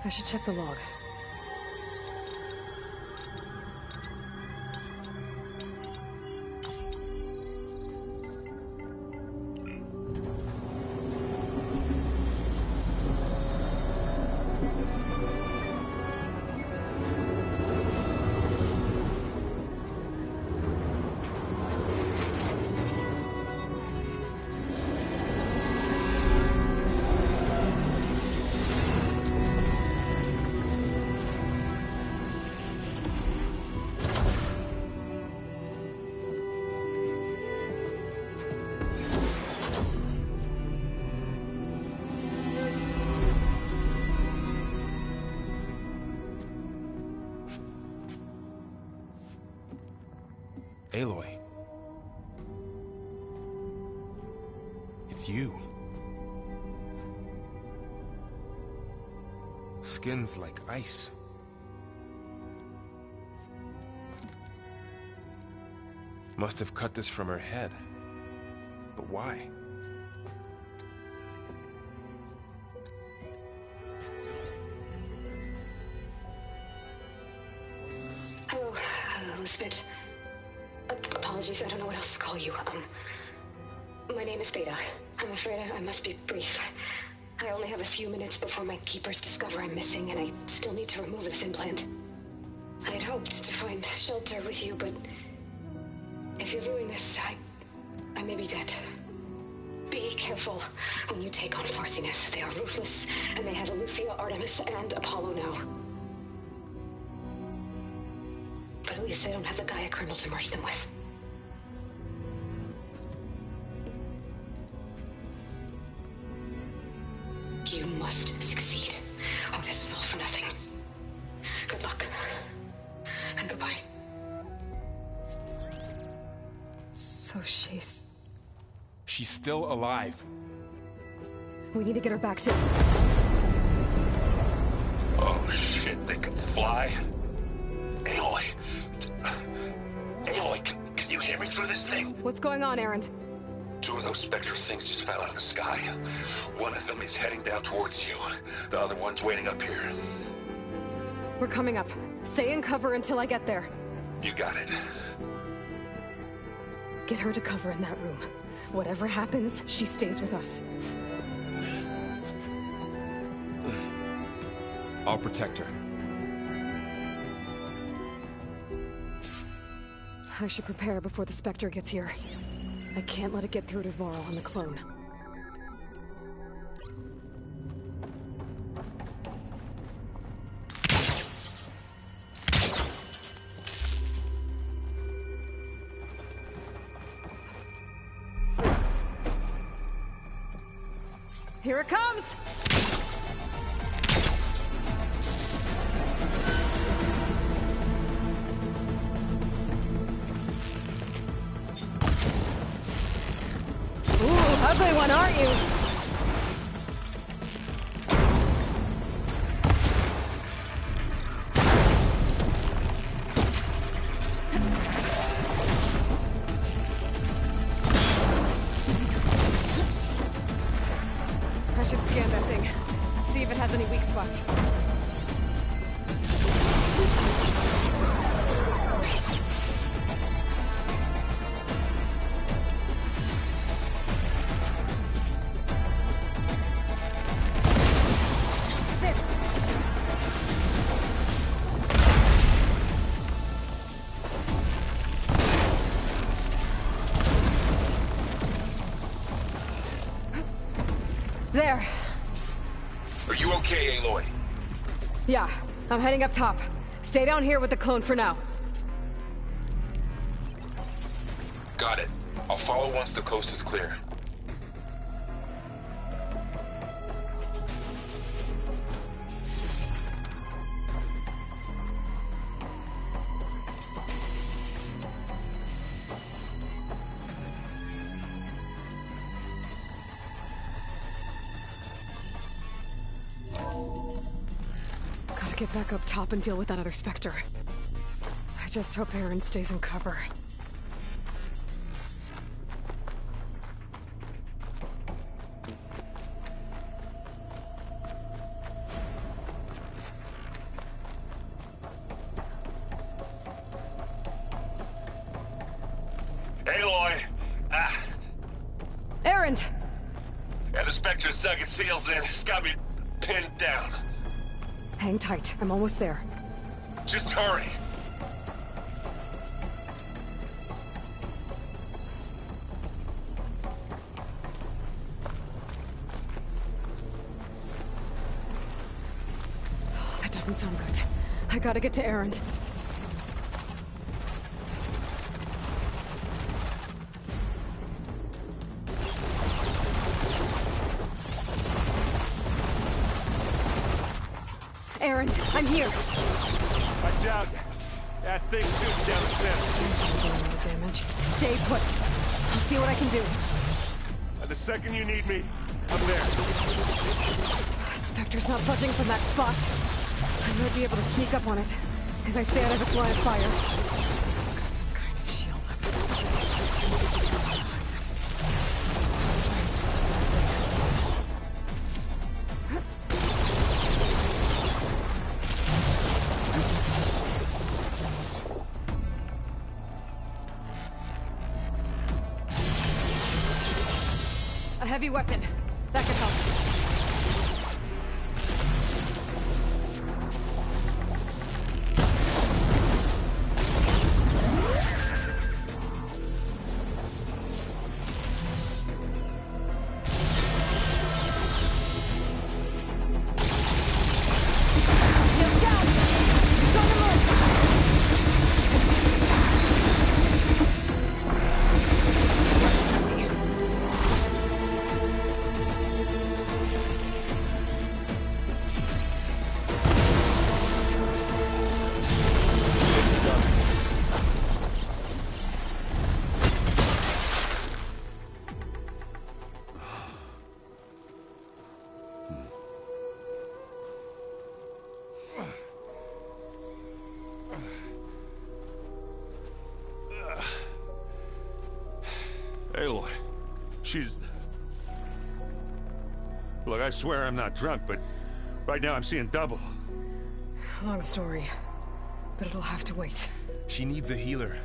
I should check the log. Aloy. It's you. skin's like ice. Must have cut this from her head. But why? Hello, Elizabeth. Apologies, I don't know what else to call you. My name is Beta. I'm afraid I must be brief. I only have a few minutes before my keepers discover I'm missing, and I still need to remove this implant. I had hoped to find shelter with you, but if you're viewing this, I may be dead. Be careful when you take on Far Zenith. They are ruthless, and they have Eleuthia, Artemis, and Apollo now. But at least they don't have the Gaia kernel to merge them with. You must succeed. Oh, this was all for nothing. Good luck. And goodbye. So she's still alive. We need to get her back to... Oh shit, they can fly? Aloy! Aloy, can you hear me through this thing? What's going on, Erend? 2 of those Spectre things just fell out of the sky. One of them is heading down towards you. The other one's waiting up here. We're coming up. Stay in cover until I get there. You got it. Get her to cover in that room. Whatever happens, she stays with us. I'll protect her. I should prepare before the Spectre gets here. I can't let it get through to Varl and the clone. Here it comes! Ugly one, aren't you? I should scan that thing. See if it has any weak spots. There. Are you okay, Aloy? Yeah, I'm heading up top. Stay down here with the clone for now. Got it. I'll follow once the coast is clear. Get back up top and deal with that other Spectre. I just hope Erend stays in cover. Aloy! Erend! Yeah, the Spectre's dug its heels in. It's got me pinned down. Hang tight. I'm almost there. Just hurry. Oh, that doesn't sound good. I gotta get to Erend. Erend, I'm here. Watch out. That thing shoots down the center. A lot of damage. Stay put. I'll see what I can do. The second you need me, I'm there. Spectre's not budging from that spot. I might be able to sneak up on it if I stay out of its line of fire. It's got some kind of shield A heavy weapon. That could help. Aloy, she's... Look, I swear I'm not drunk, but right now I'm seeing double. Long story, but it'll have to wait. She needs a healer,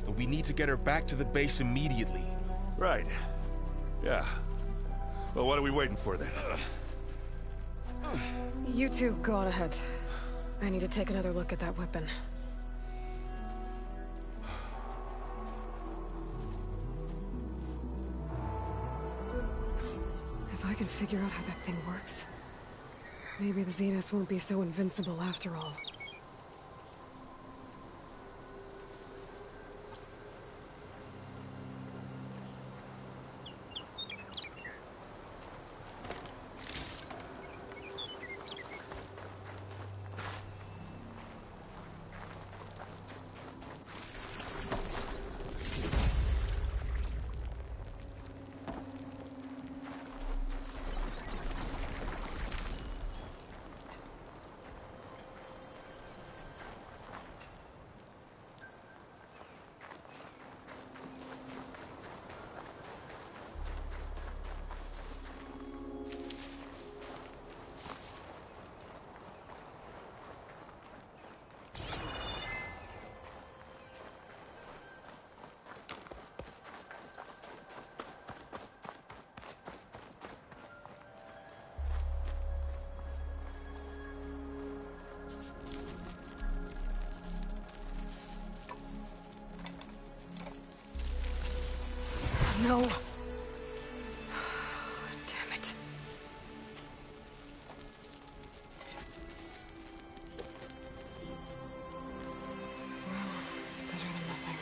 but we need to get her back to the base immediately. Right. Yeah. Well, what are we waiting for then? You two go on ahead. I need to take another look at that weapon. If I can figure out how that thing works, maybe the Zeniths won't be so invincible after all. No. Damn it. Well, it's better than nothing.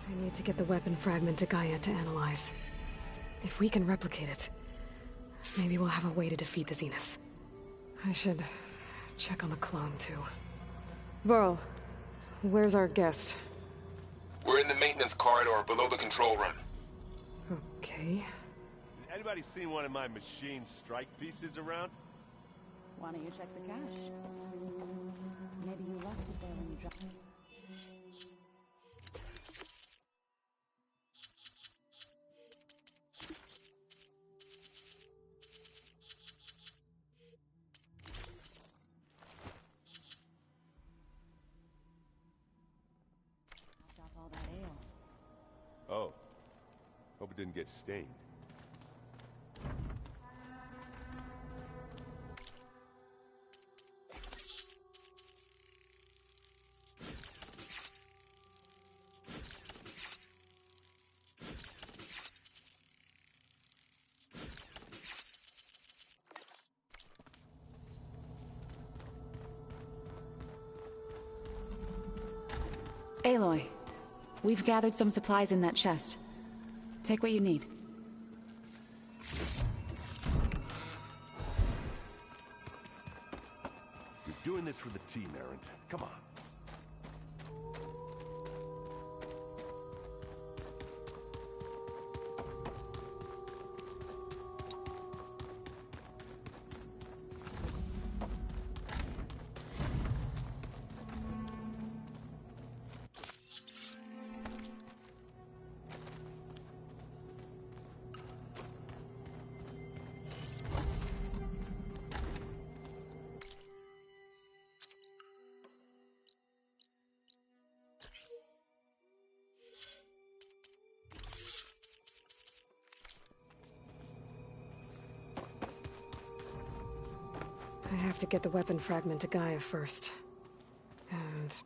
I need to get the weapon fragment to Gaia to analyze. If we can replicate it, maybe we'll have a way to defeat the Zeniths. I should check on the clone, too. Varl, where's our guest? We're in the maintenance corridor below the control room. Okay. Anybody seen one of my machine strike pieces around? Why don't you check the cache? Maybe you left it there when you dropped it. All that ale. Oh. Hope it didn't get stained. Aloy, we've gathered some supplies in that chest. Take what you need. You're doing this for the team, Erend. Come on. I have to get the weapon fragment to Gaia first. And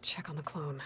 check on the clone.